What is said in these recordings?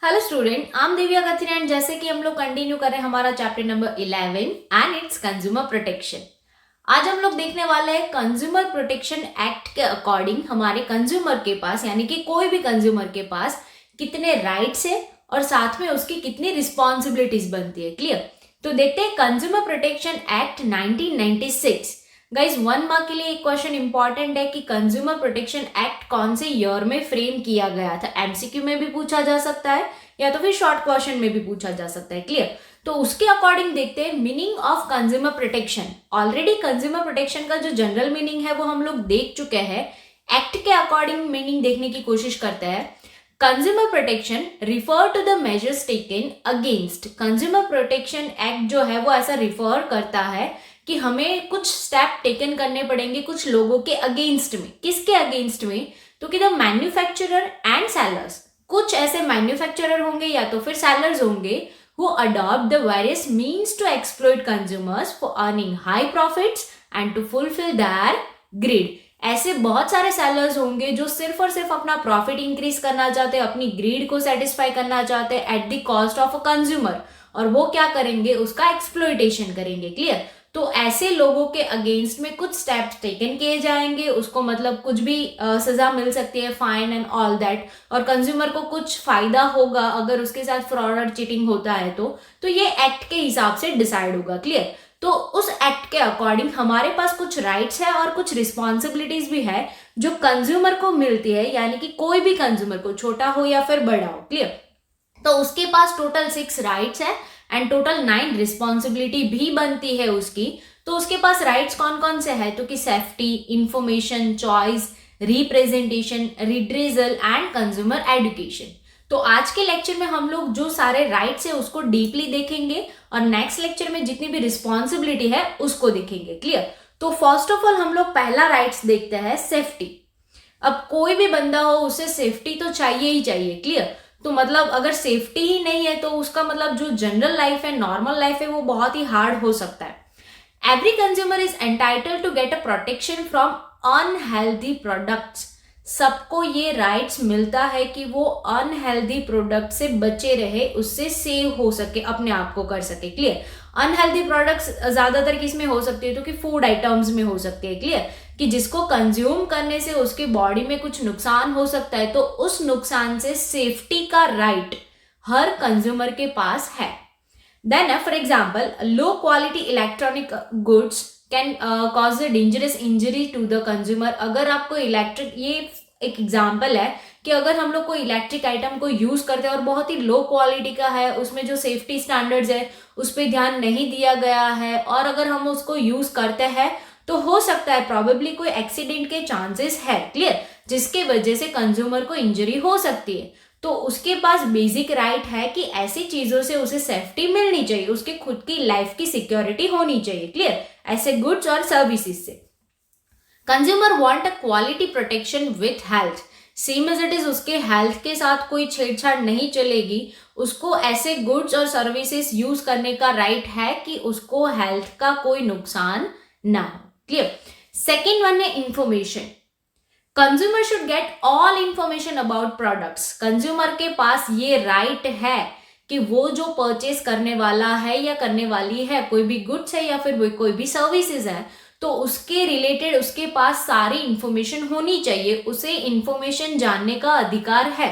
Hello student, I am Divya Kathin and जैसे कि हम लोग कंटिन्यू कर रहे हैं हमारा chapter number 11 and it's consumer protection. आज हम लोग देखने वाले हैं कंज्यूमर प्रोटेक्शन एक्ट के अकॉर्डिंग हमारे कंज्यूमर के पास यानी कि कोई भी कंज्यूमर के पास कितने राइट्स है और साथ में उसकी कितनी रिस्पॉन्सिबिलिटीज बनती है। क्लियर? तो देखते हैं consumer protection act 1996। Guys 1 mark के लिए एक क्वेश्चन इंपॉर्टेंट है कि कंज्यूमर प्रोटेक्शन एक्ट कौन से ईयर में फ्रेम किया गया था। एमसीक्यू में भी पूछा जा सकता है या तो फिर शॉर्ट क्वेश्चन में भी पूछा जा सकता है। क्लियर? तो उसके अकॉर्डिंग देखते हैं meaning of consumer protection. Already consumer protection का जो जनरल मीनिंग है वो हम लोग देख चुके हैं। एक्ट के अकॉर्डिंग मीनिंग देखने की कोशिश करते हैं। Consumer protection refer to the measures taken against. Consumer protection act जो है वो ऐसा रिफर करता है कि हमें कुछ स्टेप टेकन करने पड़ेंगे कुछ लोगों के अगेंस्ट में। किसके अगेंस्ट में? तो कि द मैन्युफैक्चरर एंड सेलर्स। कुछ ऐसे मैन्युफैक्चरर होंगे या तो फिर सेलर्स होंगे who adopt the various means to exploit consumers for earning high profits and to fulfill their greed। ऐसे बहुत सारे सेलर्स होंगे जो सिर्फ और सिर्फ अपना प्रॉफिट इंक्रीज करना चाहते हैं, अपनी ग्रीड को सेटिस्फाई करना चाहते हैं at the cost of a consumer, और वो क्या करेंगे? उसका एक्सप्लॉइटेशन करेंगे। क्लियर? तो ऐसे लोगों के अगेंस्ट में कुछ स्टेप्स टेकन किए जाएंगे। उसको मतलब कुछ भी सजा मिल सकती है, फाइन एंड ऑल दैट, और कंज्यूमर को कुछ फायदा होगा अगर उसके साथ फ्रॉड और चीटिंग होता है तो ये एक्ट के हिसाब से डिसाइड होगा। क्लियर? तो उस एक्ट के अकॉर्डिंग हमारे पास कुछ राइट्स है और कुछ रिस्पॉन्सिबिलिटीज भी है जो कंज्यूमर को मिलती है, यानी कि कोई भी कंज्यूमर को, छोटा हो या फिर बड़ा हो। क्लियर? तो उसके पास टोटल 6 राइट्स है एंड टोटल 9 रिस्पॉन्सिबिलिटी भी बनती है उसकी। तो उसके पास राइट्स कौन कौन से है? तो कि safety, information, choice, representation, redressal and consumer education. तो आज के लेक्चर में हम लोग जो सारे राइट्स है उसको डीपली देखेंगे और नेक्स्ट लेक्चर में जितनी भी रिस्पॉन्सिबिलिटी है उसको देखेंगे। क्लियर? तो फर्स्ट ऑफ ऑल हम लोग पहला राइट्स देखते हैं, सेफ्टी। अब कोई भी बंदा हो उसे सेफ्टी तो चाहिए ही चाहिए। क्लियर? तो मतलब अगर सेफ्टी ही नहीं है तो उसका मतलब जो जनरल लाइफ है, नॉर्मल लाइफ है, वो बहुत ही हार्ड हो सकता है। Every consumer is entitled to get a protection from unhealthy products. सबको ये राइट्स मिलता है कि वो अनहेल्दी प्रोडक्ट से बचे रहे, उससे सेव हो सके, अपने आप को कर सके। क्लियर? अनहेल्दी प्रोडक्ट्स ज्यादातर किस में हो सकती है? तो कि फूड आइटम्स में हो सकते हैं। क्लियर? कि जिसको कंज्यूम करने से उसके बॉडी में कुछ नुकसान हो सकता है, तो उस नुकसान से सेफ्टी का राइट हर कंज्यूमर के पास है। Then for example, low quality electronic goods can cause a dangerous injury to the consumer. अगर आपको इलेक्ट्रिक, ये एक एग्जांपल है कि अगर हम लोग कोई इलेक्ट्रिक आइटम को यूज करते हैं और बहुत ही लो क्वालिटी का है, उसमें जो सेफ्टी स्टैंडर्ड्स है उस पर ध्यान नहीं दिया गया है, और अगर हम उसको यूज करते हैं तो हो सकता है प्रॉबेबली कोई एक्सीडेंट के चांसेस है। क्लियर? जिसके वजह से कंज्यूमर को इंजरी हो सकती है। तो उसके पास बेसिक राइट है कि ऐसी चीजों से उसे सेफ्टी मिलनी चाहिए, उसके खुद की लाइफ की सिक्योरिटी होनी चाहिए। क्लियर? ऐसे गुड्स और सर्विसेज से consumer want a quality protection with health. Same as it is, उसके हेल्थ के साथ कोई छेड़छाड़ नहीं चलेगी। उसको ऐसे गुड्स और सर्विसेज यूज करने का राइट है कि उसको हेल्थ का कोई नुकसान ना हो। क्लियर? सेकेंड वन है information. Consumer should get all information about products. Consumer के पास ये राइट है कि वो जो परचेस करने वाला है या करने वाली है, कोई भी गुड्स है या फिर कोई भी सर्विसेज है, तो उसके रिलेटेड उसके पास सारी इंफॉर्मेशन होनी चाहिए। उसे इंफॉर्मेशन जानने का अधिकार है।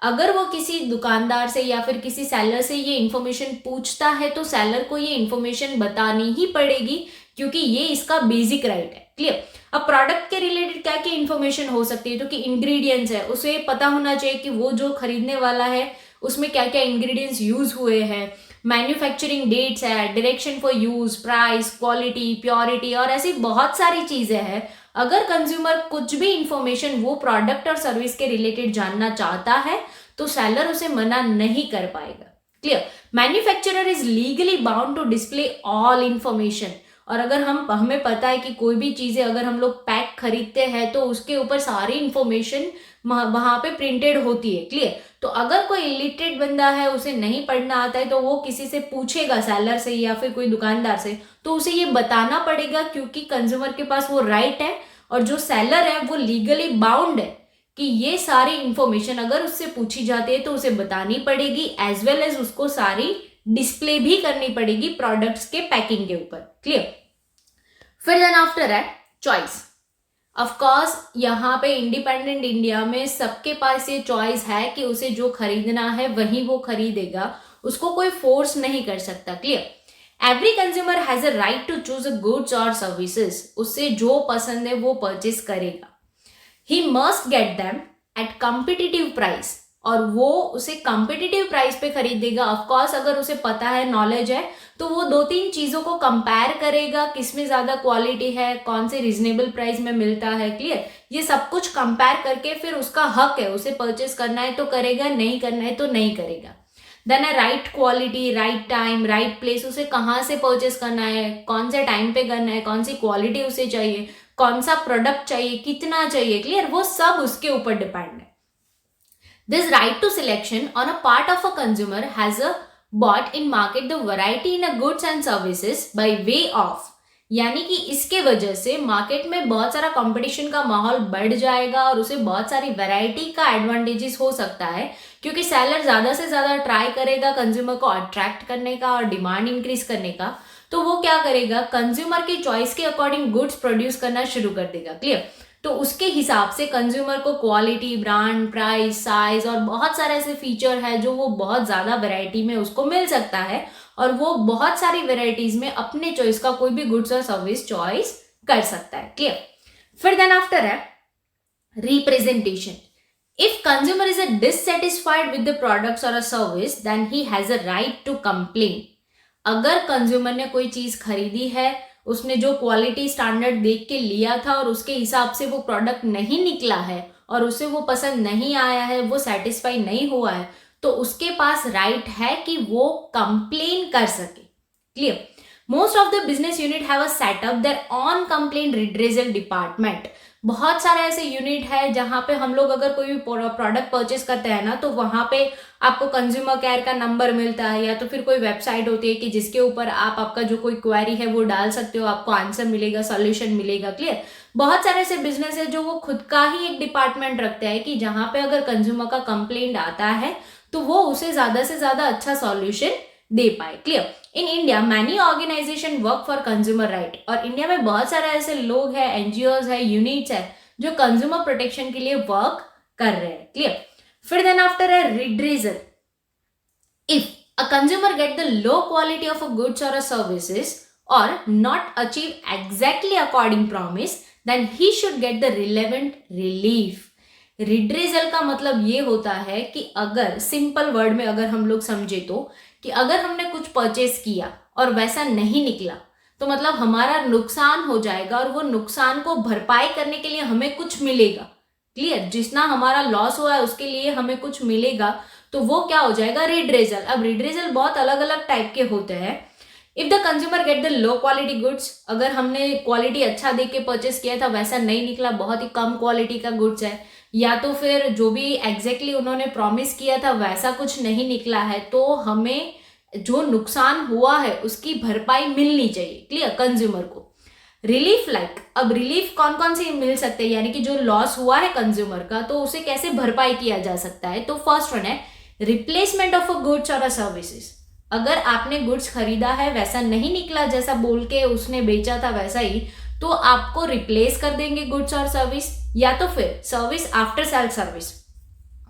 अगर वो किसी दुकानदार से या फिर किसी सेलर से ये इंफॉर्मेशन पूछता है तो सेलर को ये इंफॉर्मेशन बतानी ही पड़ेगी, क्योंकि ये इसका बेसिक राइट है। क्लियर? अब प्रोडक्ट के रिलेटेड क्या क्या इंफॉर्मेशन हो सकती है? तो कि इंग्रेडिएंट्स है, उसे पता होना चाहिए कि वो जो खरीदने वाला है उसमें क्या क्या इंग्रेडिएंट्स यूज हुए हैं। मैन्युफैक्चरिंग डेट्स है, direction for use, price, quality, purity, और ऐसी बहुत सारी चीजें हैं। अगर कंज्यूमर कुछ भी इंफॉर्मेशन वो प्रोडक्ट और सर्विस के रिलेटेड जानना चाहता है तो सेलर उसे मना नहीं कर पाएगा। Clear? Manufacturer is legally bound to display all information. और अगर हमें पता है कि कोई भी चीजें अगर हम लोग पैक खरीदते हैं तो उसके ऊपर सारी इंफॉर्मेशन वहां पे प्रिंटेड होती है। क्लियर? तो अगर कोई इलिटरेट बंदा है, उसे नहीं पढ़ना आता है, तो वो किसी से पूछेगा, सेलर से या फिर कोई दुकानदार से, तो उसे ये बताना पड़ेगा, क्योंकि कंज्यूमर के पास वो राइट है और जो सेलर है वो लीगली बाउंड है कि ये सारी इंफॉर्मेशन अगर उससे पूछी जाती है तो उसे बतानी पड़ेगी, एज वेल एज उसको सारी डिस्प्ले भी करनी पड़ेगी प्रोडक्ट्स के पैकिंग के ऊपर। क्लियर? फिर देन आफ्टर है चॉइस। ऑफ कोर्स यहाँ पे इंडिपेंडेंट इंडिया में सबके पास ये चॉइस है कि उसे जो खरीदना है वही वो खरीदेगा, उसको कोई फोर्स नहीं कर सकता। Clear? Every consumer has a right to choose a goods और सर्विसेज, उससे जो पसंद है वो परचेस करेगा। He must get them at competitive price, और वो उसे कॉम्पिटिटिव प्राइस पे खरीदेगा। ऑफ कोर्स अगर उसे पता है, नॉलेज है, तो वो 2-3 चीजों को कंपेयर करेगा, किसमें ज्यादा क्वालिटी है, कौन से रिजनेबल प्राइस में मिलता है। क्लियर? ये सब कुछ कंपेयर करके फिर उसका हक है, उसे परचेस करना है तो करेगा, नहीं करना है तो नहीं करेगा। देन है right quality, right time, right place, उसे कहाँ से परचेस करना है, कौन से टाइम पे करना है, कौन सी क्वालिटी उसे चाहिए, कौन सा प्रोडक्ट चाहिए, कितना चाहिए। क्लियर? वो सब उसके ऊपर डिपेंड है। This right to selection on a part of a consumer has a bought in market the variety in a goods and services by way of, यानी कि इसके वजह से मार्केट में बहुत सारा कंपटीशन का माहौल बढ़ जाएगा और उसे बहुत सारी वैरायटी का एडवांटेजेस हो सकता है, क्योंकि सेलर ज्यादा से ज्यादा ट्राई करेगा कंज्यूमर को अट्रैक्ट करने का और डिमांड इंक्रीज करने का। तो वो क्या करेगा, कंज्यूमर की चॉइस के अकॉर्डिंग गुड्स प्रोड्यूस करना शुरू कर देगा। क्लियर? तो उसके हिसाब से कंज्यूमर को क्वालिटी, ब्रांड, प्राइस, साइज और बहुत सारे ऐसे फीचर है जो वो बहुत ज्यादा वैरायटी में उसको मिल सकता है, और वो बहुत सारी वैरायटीज में अपने चॉइस का कोई भी गुड्स और सर्विस चॉइस कर सकता है। क्लियर? फिर देन आफ्टर है representation. If consumer is dissatisfied with the products और a service then he has a right to complain. अगर कंज्यूमर ने कोई चीज खरीदी है, उसने जो क्वालिटी स्टैंडर्ड देख के लिया था और उसके हिसाब से वो प्रोडक्ट नहीं निकला है और उसे वो पसंद नहीं आया है, वो सेटिस्फाई नहीं हुआ है, तो उसके पास राइट है कि वो कंप्लेन कर सके। Clear? Most of the business unit have a setup there on complain redressal department. बहुत सारे ऐसे यूनिट है जहां पे हम लोग अगर कोई भी प्रोडक्ट परचेस करते हैं ना, तो वहां पे आपको कंज्यूमर केयर का नंबर मिलता है, या तो फिर कोई वेबसाइट होती है कि जिसके ऊपर आप आपका जो कोई क्वेरी है वो डाल सकते हो, आपको आंसर मिलेगा, सॉल्यूशन मिलेगा। क्लियर? बहुत सारे ऐसे बिजनेस है जो वो खुद का ही एक डिपार्टमेंट रखते हैं कि जहां पे अगर कंज्यूमर का कंप्लेंट आता है तो वो उसे ज्यादा से ज्यादा अच्छा सॉल्यूशन दे पाए। Clear? In India many organisation work for consumer right, और इंडिया में बहुत सारे ऐसे लोग हैं, एनजीओज है, यूनिट्स है जो कंज्यूमर प्रोटेक्शन के लिए वर्क कर रहे हैं। क्लियर? फिर देन आफ्टर है redressal. If a consumer get the low quality of a goods और अ सर्विसेज और not achieve exactly according promise then he should get the relevant relief. Redressal का मतलब ये होता है कि अगर सिंपल वर्ड में अगर हम लोग समझे तो, कि अगर हमने कुछ परचेस किया और वैसा नहीं निकला तो मतलब हमारा नुकसान हो जाएगा, और वो नुकसान को भरपाई करने के लिए हमें कुछ मिलेगा। क्लियर? जितना हमारा लॉस हुआ है उसके लिए हमें कुछ मिलेगा, तो वो क्या हो जाएगा, रिड्रेसल। अब रिड्रेसल बहुत अलग अलग टाइप के होते हैं। If the consumer get the low quality goods, अगर हमने क्वालिटी अच्छा देख के परचेस किया था, वैसा नहीं निकला, बहुत ही कम क्वालिटी का गुड्स है, या तो फिर जो भी एग्जैक्टली उन्होंने प्रॉमिस किया था वैसा कुछ नहीं निकला है, तो हमें जो नुकसान हुआ है उसकी भरपाई मिलनी चाहिए। क्लियर? कंज्यूमर को रिलीफ लाइक, अब रिलीफ कौन कौन से मिल सकते हैं, यानी कि जो लॉस हुआ है कंज्यूमर का तो उसे कैसे भरपाई किया जा सकता है। तो फर्स्ट वन है रिप्लेसमेंट ऑफ अ गुड्स और अ सर्विसेज। अगर आपने गुड्स खरीदा है, वैसा नहीं निकला जैसा बोल के उसने बेचा था वैसा ही, तो आपको रिप्लेस कर देंगे गुड्स और सर्विस, या तो फिर service after sale service.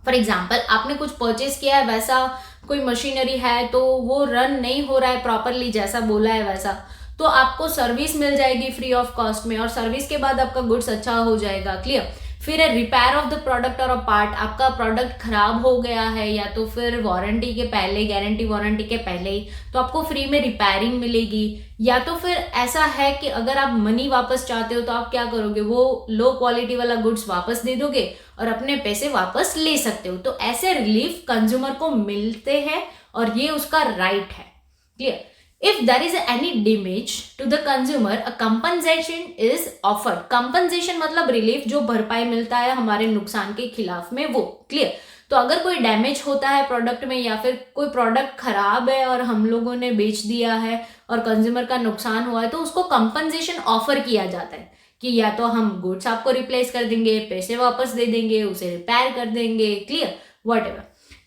For example आपने कुछ परचेस किया है, वैसा कोई मशीनरी है तो वो रन नहीं हो रहा है प्रॉपरली जैसा बोला है वैसा, तो आपको सर्विस मिल जाएगी फ्री ऑफ कॉस्ट में, और सर्विस के बाद आपका गुड्स अच्छा हो जाएगा। क्लियर? फिर है रिपेयर ऑफ द प्रोडक्ट और अ पार्ट। आपका प्रोडक्ट खराब हो गया है या तो फिर वारंटी के पहले, गारंटी वारंटी के पहले ही, तो आपको फ्री में रिपेयरिंग मिलेगी। या तो फिर ऐसा है कि अगर आप मनी वापस चाहते हो तो आप क्या करोगे, वो लो क्वालिटी वाला गुड्स वापस दे दोगे और अपने पैसे वापस ले सकते हो। तो ऐसे रिलीफ कंज्यूमर को मिलते हैं और ये उसका राइट है। Clear? If there is any damage to the consumer, a compensation is offered. Compensation मतलब रिलीफ, जो भरपाई मिलता है हमारे नुकसान के खिलाफ में वो। क्लियर? तो अगर कोई डैमेज होता है प्रोडक्ट में या फिर कोई प्रोडक्ट खराब है और हम लोगों ने बेच दिया है और कंज्यूमर का नुकसान हुआ है, तो उसको कंपनसेशन ऑफर किया जाता है कि या तो हम गुड्स आपको रिप्लेस कर देंगे, पैसे वापस दे देंगे, उसे रिपेयर कर देंगे, clear, whatever.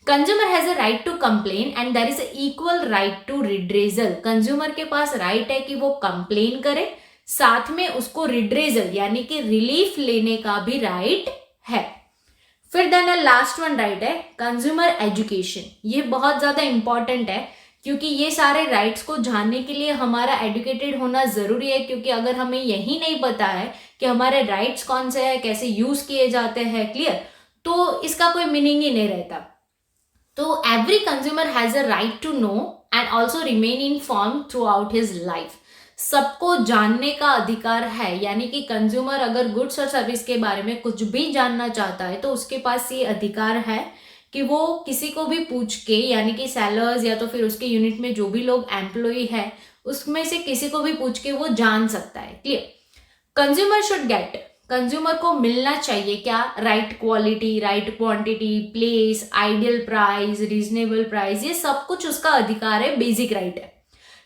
Consumer has a right to complain and there is equal right to redressal. Consumer के पास राइट है कि वो कंप्लेन करे, साथ में उसको रिड्रेजल यानी कि रिलीफ लेने का भी राइट है। फिर देन लास्ट वन राइट है कंज्यूमर एजुकेशन। ये बहुत ज्यादा इंपॉर्टेंट है क्योंकि ये सारे राइट्स को जानने के लिए हमारा एडुकेटेड होना जरूरी है, क्योंकि अगर हमें यही नहीं पता है कि हमारे राइट्स कौन से हैं, कैसे यूज किए जाते हैं, क्लियर, तो इसका कोई मीनिंग ही नहीं रहता। तो every consumer has a right to know and also remain inform throughout his life. सबको जानने का अधिकार है, यानी कि कंज्यूमर अगर गुड्स और सर्विस के बारे में कुछ भी जानना चाहता है तो उसके पास ये अधिकार है कि वो किसी को भी पूछ के, यानी कि सेलर्स या तो फिर उसके यूनिट में जो भी लोग एम्प्लॉय है उसमें से किसी को भी पूछ के वो जान सकता है, clear. Consumer should get, consumer को मिलना चाहिए क्या, right quality, right quantity, place, ideal price, reasonable price, ये सब कुछ उसका अधिकार है, बेसिक राइट है।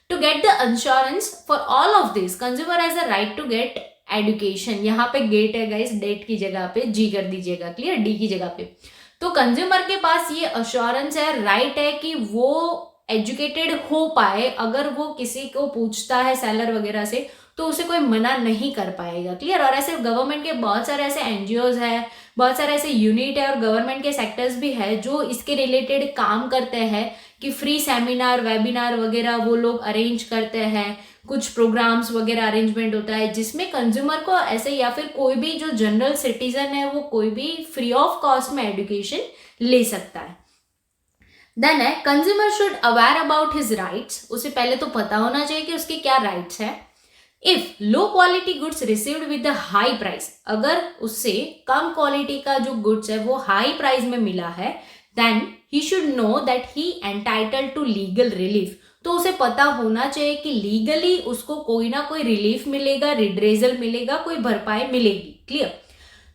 To get the insurance for all of this consumer has a right to get education. यहाँ पे गेट है गाइस, डेट की जगह पे जी कर दीजिएगा, क्लियर, डी की जगह पे। तो कंज्यूमर के पास ये अश्योरेंस है, राइट है कि वो एजुकेटेड हो पाए। अगर वो किसी को पूछता है सेलर वगैरह से तो उसे कोई मना नहीं कर पाएगा, क्लियर। और ऐसे गवर्नमेंट के बहुत सारे ऐसे एनजीओज है, बहुत सारे ऐसे यूनिट है और गवर्नमेंट के सेक्टर्स भी है जो इसके रिलेटेड काम करते हैं कि फ्री सेमिनार, वेबिनार वगैरह वो लोग अरेंज करते हैं, कुछ प्रोग्राम्स वगैरह अरेंजमेंट होता है जिसमें कंज्यूमर को ऐसे या फिर कोई भी जो जनरल सिटीजन है वो कोई भी फ्री ऑफ कॉस्ट में एजुकेशन ले सकता है। देन है consumer should aware about his rights. उसे पहले तो पता होना चाहिए कि उसके क्या राइट्स है। If low quality goods received with the high price, अगर उससे कम क्वालिटी का जो गुड्स है वो हाई प्राइस में मिला है, then he should know that he entitled to legal relief. तो उसे पता होना चाहिए कि लीगली उसको कोई ना कोई रिलीफ मिलेगा, रिड्रेजल मिलेगा, कोई भरपाई मिलेगी, clear.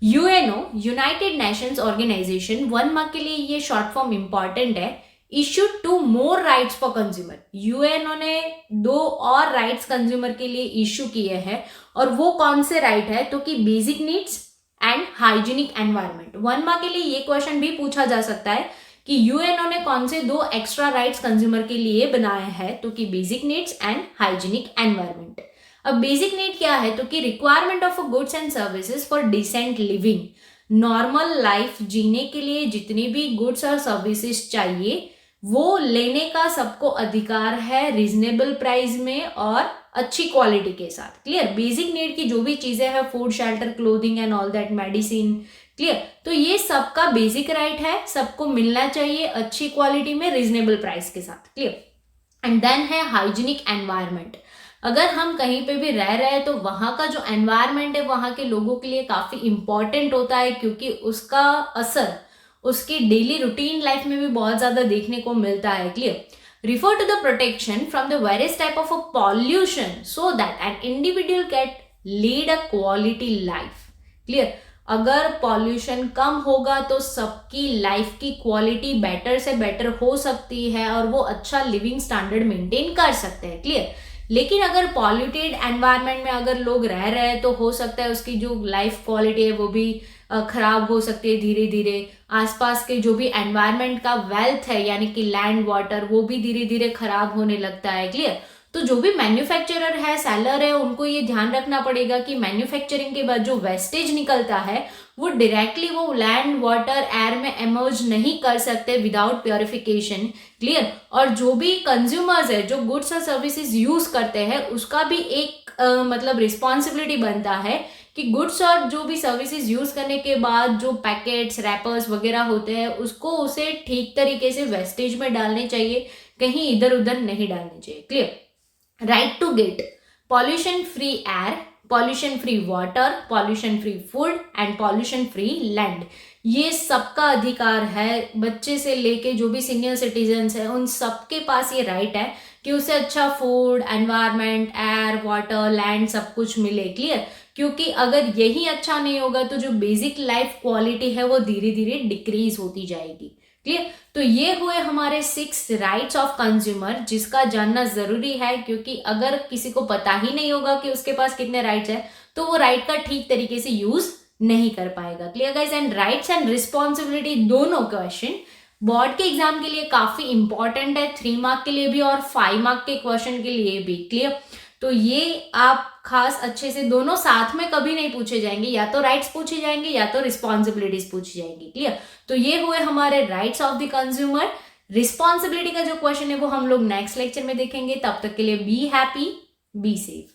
UNO, united nations organisation, 1 mark के लिए ये शॉर्ट फॉर्म इंपॉर्टेंट है, issue 2 more rights for consumer. UNO ने 2 और राइट्स कंज्यूमर के लिए इश्यू किए हैं, और वो कौन से राइट है, तो कि basic needs and hygienic environment. 1 mark के लिए ये क्वेश्चन भी पूछा जा सकता है कि यूएनओ ने कौन से 2 एक्स्ट्रा राइट्स कंज्यूमर के लिए बनाए हैं, तो कि basic needs and hygienic environment. अब बेसिक नीड क्या है, तो कि requirement of goods and services for decent living. Normal life जीने के लिए जितनी भी गुड्स और सर्विसेज चाहिए वो लेने का सबको अधिकार है, रीजनेबल प्राइस में और अच्छी क्वालिटी के साथ, क्लियर। बेसिक नीड की जो भी चीजें हैं, food, shelter, clothing and all that, medicine, clear, तो ये सबका बेसिक राइट है, सबको मिलना चाहिए अच्छी क्वालिटी में, रीजनेबल प्राइस के साथ, क्लियर। एंड देन है हाइजीनिक एनवायरनमेंट। अगर हम कहीं पे भी रह रहे हैं तो वहां का जो एनवायरनमेंट है वहां के लोगों के लिए काफी इंपॉर्टेंट होता है, क्योंकि उसका असर उसकी डेली रूटीन लाइफ में भी बहुत ज्यादा देखने को मिलता है, clear. Refer to the protection from the various type of pollution so that an individual can lead a quality life, clear. अगर पॉल्यूशन कम होगा तो सबकी लाइफ की क्वालिटी बेटर से बेटर हो सकती है और वो अच्छा लिविंग स्टैंडर्ड मेंटेन कर सकते हैं, क्लियर। लेकिन अगर पॉल्यूटेड एनवायरनमेंट में अगर लोग रह रहे हैं तो हो सकता है उसकी जो लाइफ क्वालिटी है वो भी खराब हो सकती है धीरे धीरे। आसपास के जो भी एनवायरनमेंट का वेल्थ है, यानी कि लैंड, वाटर, वो भी धीरे धीरे खराब होने लगता है, क्लियर। तो जो भी मैन्युफैक्चरर है, सेलर है, उनको ये ध्यान रखना पड़ेगा कि मैन्युफैक्चरिंग के बाद जो वेस्टेज निकलता है वो डायरेक्टली वो लैंड, वाटर, एयर में एमर्ज नहीं कर सकते विदाउट प्योरिफिकेशन, क्लियर। और जो भी कंज्यूमर्स है जो गुड्स और सर्विसेज यूज करते हैं उसका भी एक मतलब रिस्पॉन्सिबिलिटी बनता है कि गुड्स और जो भी सर्विसेज यूज करने के बाद जो पैकेट्स, रैपर्स वगैरह होते हैं उसको उसे ठीक तरीके से वेस्टेज में डालने चाहिए, कहीं इधर उधर नहीं डालने चाहिए, clear. Right to get pollution free air, pollution free water, pollution free food and pollution free land, ये सबका अधिकार है। बच्चे से लेके जो भी सीनियर सिटीजन्स हैं उन सबके पास ये राइट है कि उसे अच्छा food, environment, air, water, land सब कुछ मिले, क्लियर। क्योंकि अगर यही अच्छा नहीं होगा तो जो बेसिक लाइफ क्वालिटी है वो धीरे धीरे डिक्रीज होती जाएगी, क्लियर। तो ये हुए हमारे 6 राइट्स ऑफ कंज्यूमर जिसका जानना जरूरी है, क्योंकि अगर किसी को पता ही नहीं होगा कि उसके पास कितने राइट्स है तो वो राइट का ठीक तरीके से यूज नहीं कर पाएगा। Clear guys? And rights and responsibility दोनों क्वेश्चन बोर्ड के एग्जाम के लिए काफी इंपॉर्टेंट है, 3 मार्क के लिए भी और 5 मार्क के क्वेश्चन के लिए भी। क्लियर? तो ये आप खास अच्छे से दोनों साथ में कभी नहीं पूछे जाएंगे, या तो राइट्स पूछे जाएंगे या तो रिस्पॉन्सिबिलिटीज पूछी जाएंगी। क्लियर? तो ये हुए हमारे rights of the consumer. Responsibility का जो क्वेश्चन है वो हम लोग नेक्स्ट लेक्चर में देखेंगे। तब तक के लिए बी हैप्पी, बी सेफ।